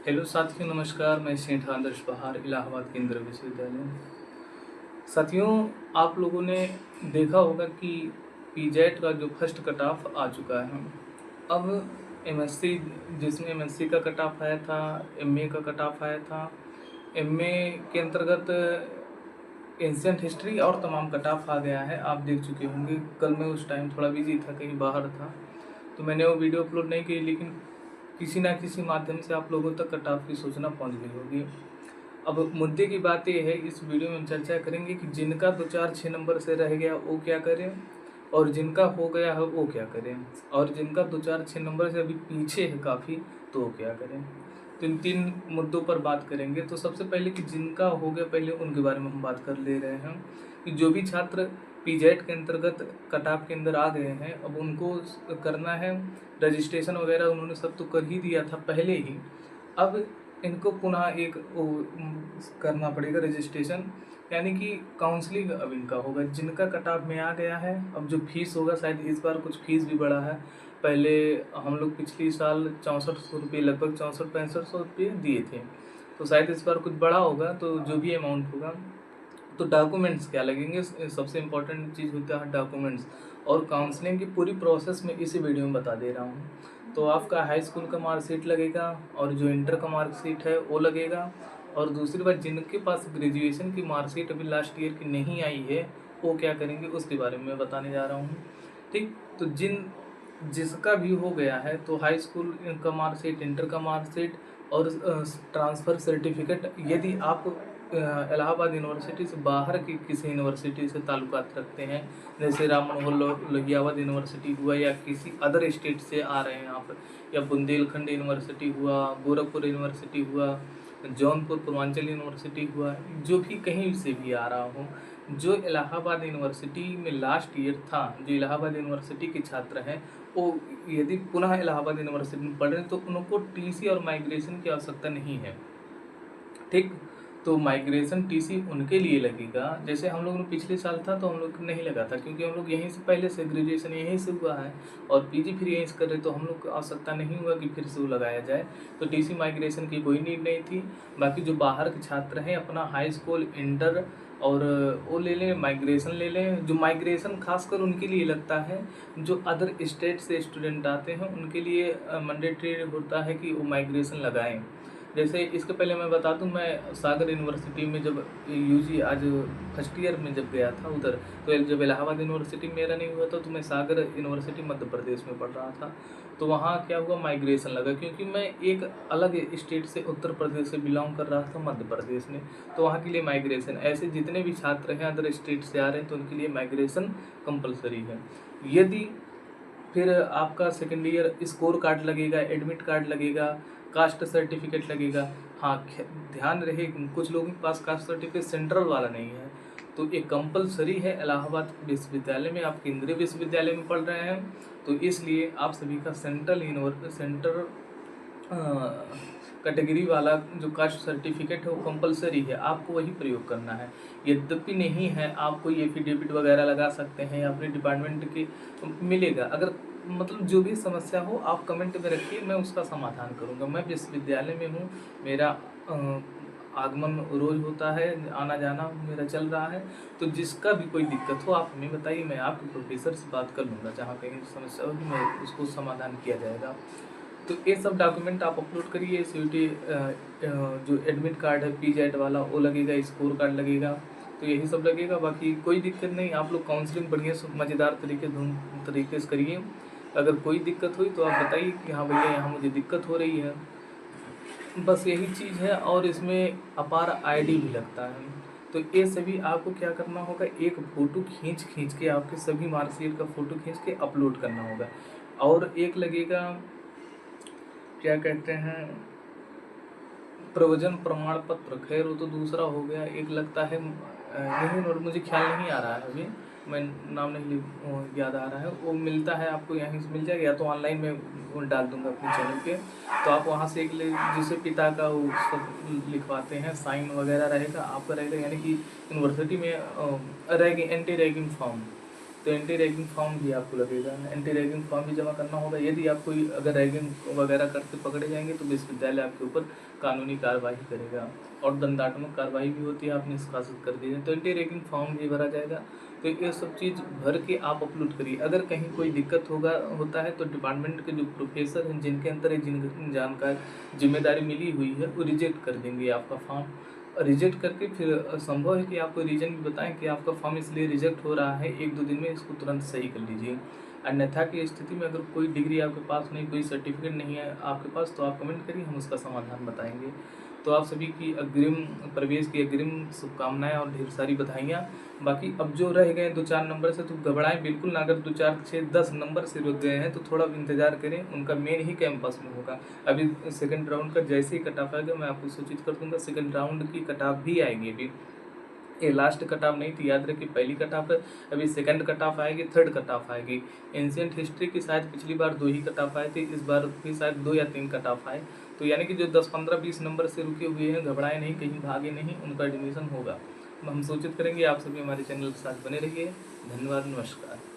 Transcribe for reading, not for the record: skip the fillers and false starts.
Hello साथियों, नमस्कार। मैं सेठ आदर्श बहार, इलाहाबाद केंद्रीय विश्वविद्यालय। साथियों, आप लोगों ने देखा होगा कि पीजेट का जो फर्स्ट कट ऑफ आ चुका है। अब एमएससी, जिसमें एमएससी का कट ऑफ आया था, एमए का कट ऑफ आया था। एमए के अंतर्गत एंशियंट हिस्ट्री और तमाम कट ऑफ आ गया है। आप देख चुके होंगे। कल मैं उस टाइम थोड़ा बिजी था, कहीं बाहर था, तो मैंने वो वीडियो अपलोड नहीं की, लेकिन किसी ना किसी माध्यम से आप लोगों तक कट ऑफ की सूचना पहुंच गई होगी। अब मुद्दे की बात यह है, इस वीडियो में हम चर्चा करेंगे कि जिनका 2 4 6 नंबर से रह गया वो क्या करें, और जिनका हो गया है वो क्या करें, और जिनका 2 4 6 नंबर से अभी पीछे है काफ़ी, तो वो क्या करें। तो इन 3 मुद्दों पर बात करेंगे। तो सबसे पहले कि जिनका हो गया, पहले उनके बारे में हम बात कर ले रहे हैं कि जो भी छात्र पीजेट के अंतर्गत कट ऑफ के अंदर आ गए हैं, अब उनको करना है रजिस्ट्रेशन वगैरह। उन्होंने सब तो कर ही दिया था पहले ही। अब इनको पुनः एक करना पड़ेगा रजिस्ट्रेशन, यानी कि काउंसलिंग अब इनका होगा। जिनका कट ऑफ में आ गया है, अब जो फीस होगा, शायद इस बार कुछ फीस भी बढ़ा है। पहले हम लोग पिछली साल 6400 रुपये, लगभग 64-6500 रुपये दिए थे, तो शायद इस बार कुछ बढ़ा होगा। तो जो भी अमाउंट होगा, तो डॉक्यूमेंट्स क्या लगेंगे, सबसे इम्पोर्टेंट चीज़ होता है डॉक्यूमेंट्स। और काउंसलिंग की पूरी प्रोसेस में इसी वीडियो में बता दे रहा हूँ। तो आपका हाई स्कूल का मार्कशीट लगेगा, और जो इंटर का मार्कशीट है वो लगेगा। और दूसरी बात, जिनके पास ग्रेजुएशन की मार्कशीट अभी लास्ट ईयर की नहीं आई है, वो क्या करेंगे उसके बारे में मैं बताने जा रहा हूँ। ठीक, तो जिसका भी हो गया है, तो हाई स्कूल का मार्कशीट, इंटर का मार्कशीट और ट्रांसफ़र सर्टिफिकेट, यदि आप इलाहाबाद यूनिवर्सिटी से बाहर की किसी यूनिवर्सिटी से ताल्लुकात रखते हैं, जैसे राम मनोहर लोहियावाद यूनिवर्सिटी हुआ, या किसी अदर स्टेट से आ रहे हैं आप, या बुंदेलखंड यूनिवर्सिटी हुआ, गोरखपुर यूनिवर्सिटी हुआ, जौनपुर पूर्वांचल यूनिवर्सिटी हुआ, जो भी कहीं से भी आ रहा हो, जो इलाहाबाद यूनिवर्सिटी में लास्ट ईयर था, जो इलाहाबाद यूनिवर्सिटी के छात्र हैं, वो यदि पुनः इलाहाबाद यूनिवर्सिटी में पढ़ रहे हैं, तो उनको टीसी और माइग्रेशन की आवश्यकता नहीं है। ठीक, तो माइग्रेशन टीसी उनके लिए लगेगा। जैसे हम लोग ने पिछले साल था, तो हम लोग नहीं लगा था, क्योंकि हम लोग यहीं से पहले से ग्रेजुएशन यहीं से हुआ है, और पीजी फिर यहीं से कर रहे, तो हम लोग को आवश्यकता नहीं हुआ कि फिर से वो लगाया जाए। तो टीसी माइग्रेशन की कोई नीड नहीं थी। बाकी जो बाहर के छात्र हैं, अपना हाई स्कूल, इंटर और वो ले लें, माइग्रेशन ले लें। जो माइग्रेशन खासकर उनके लिए लगता है, जो अदर स्टेट से स्टूडेंट आते हैं, उनके लिए मैंडेटरी होता है कि वो माइग्रेशन लगाएं। जैसे इसके पहले मैं बता दूं, मैं सागर यूनिवर्सिटी में जब यूजी आज फर्स्ट ईयर में जब गया था उधर, तो जब इलाहाबाद यूनिवर्सिटी मेरा नहीं हुआ था, तो मैं सागर यूनिवर्सिटी मध्य प्रदेश में पढ़ रहा था। तो वहाँ क्या हुआ, माइग्रेशन लगा, क्योंकि मैं एक अलग स्टेट से, उत्तर प्रदेश से बिलोंग कर रहा था मध्य प्रदेश में। तो वहाँ के लिए माइग्रेशन, ऐसे जितने भी छात्र हैं अदर स्टेट से आ रहे हैं, तो उनके लिए माइग्रेशन कंपलसरी है। यदि फिर आपका सेकेंड ईयर स्कोर कार्ड लगेगा, एडमिट कार्ड लगेगा, कास्ट सर्टिफिकेट लगेगा। हाँ, ध्यान रहे, कुछ लोगों के पास कास्ट सर्टिफिकेट सेंट्रल वाला नहीं है, तो ये कंपलसरी है। इलाहाबाद विश्वविद्यालय में, आप केंद्रीय विश्वविद्यालय में पढ़ रहे हैं, तो इसलिए आप सभी का सेंट्रल कैटेगरी वाला जो कास्ट सर्टिफिकेट है वो कंपलसरी है, आपको वही प्रयोग करना है। यद्यपि नहीं है, आप कोई एफिडेविट वगैरह लगा सकते हैं, अपने डिपार्टमेंट के मिलेगा। अगर मतलब जो भी समस्या हो, आप कमेंट में रखिए, मैं उसका समाधान करूँगा। मैं विश्वविद्यालय में हूँ, मेरा आगमन रोज़ होता है, आना जाना मेरा चल रहा है। तो जिसका भी कोई दिक्कत हो, आप हमें बताइए, मैं आपके प्रोफेसर से बात कर लूँगा। जहाँ कहीं समस्या होगी, मैं उसको समाधान किया जाएगा। तो ये सब डॉक्यूमेंट आप अपलोड करिए। सीयूटी जो एडमिट कार्ड है पीजेट वाला, वो लगेगा, स्कोर कार्ड लगेगा, तो यही सब लगेगा। बाकी कोई दिक्कत नहीं, आप लोग काउंसलिंग बढ़िया से मज़ेदार तरीके से करिए। अगर कोई दिक्कत हुई तो आप बताइए कि हाँ भैया, यहाँ मुझे दिक्कत हो रही है। बस यही चीज़ है, और इसमें अपार आईडी भी लगता है। तो ये सभी आपको क्या करना होगा, एक फ़ोटो खींच के, आपके सभी मार्कशीट का फ़ोटो खींच के अपलोड करना होगा। और एक लगेगा, क्या कहते हैं, प्रवचन प्रमाण पत्र। खैर वो तो दूसरा हो गया। एक लगता है नहीं, और मुझे ख्याल नहीं आ रहा है अभी, मैं नाम नहीं याद आ रहा है। वो मिलता है आपको, यहीं से मिल जाएगा, या तो ऑनलाइन में वो डाल दूंगा अपने चैनल पे। तो आप वहाँ से एक जिसे पिता का वो सब लिखवाते हैं, साइन वगैरह रहेगा, आपका रहेगा, यानी कि यूनिवर्सिटी में रहेगी एंटी रैगिंग फॉर्म। तो एंटी रैगिंग फॉर्म भी आपको लगेगा, एंटी रैगिंग फॉर्म भी जमा करना होगा। यदि आप कोई अगर रैगिंग वगैरह करते पकड़े जाएंगे तो विश्वविद्यालय आपके ऊपर कानूनी कार्रवाई करेगा और दंडात्मक कार्रवाई भी होती है, आप निष्कासित कर दिए तो एंटी रैगिंग फॉर्म भी भरा जाएगा। तो ये सब चीज़ भर के आप अपलोड करिए। अगर कहीं कोई दिक्कत होता है तो डिपार्टमेंट के जो प्रोफेसर हैं जिनके अंदर ये जानकारी जिम्मेदारी मिली हुई है वो रिजेक्ट कर देंगे आपका फॉर्म। रिजेक्ट करके फिर संभव है कि आपको रीज़न भी बताएं कि आपका फॉर्म इसलिए रिजेक्ट हो रहा है, 1-2 दिन में इसको तुरंत सही कर लीजिए। अन्यथा की स्थिति में अगर कोई डिग्री आपके पास नहीं, कोई सर्टिफिकेट नहीं है आपके पास, तो आप कमेंट करिए, हम उसका समाधान बताएंगे। तो आप सभी की प्रवेश की अग्रिम शुभकामनाएं और ढेर सारी बधाइयाँ। बाकी अब जो रह गए 2-4 नंबर से तो घबराएं बिल्कुल ना। अगर 2, 4, 6, 10 नंबर से रुक गए हैं तो थोड़ा इंतजार करें, उनका मेन ही कैंपस में होगा। अभी सेकंड राउंड का जैसे ही कट ऑफ आएगा मैं आपको सूचित कर दूंगा। सेकंड राउंड की कट ऑफ भी आएगी अभी, ये लास्ट कट ऑफ नहीं थी, याद रखिए पहली कट ऑफ है। अभी सेकंड कट ऑफ आएगी, थर्ड कट ऑफ आएगी। एंशिएंट हिस्ट्री की शायद पिछली बार 2 ही कट ऑफ आए थे, इस बार भी शायद 2 या 3 कट ऑफ आए। तो यानी कि जो 10, 15, 20 नंबर से रुके हुए हैं, घबराए नहीं, कहीं भागे नहीं, उनका एडमिशन होगा। हम सूचित करेंगे। आप सभी हमारे चैनल के साथ बने रहिए। धन्यवाद, नमस्कार।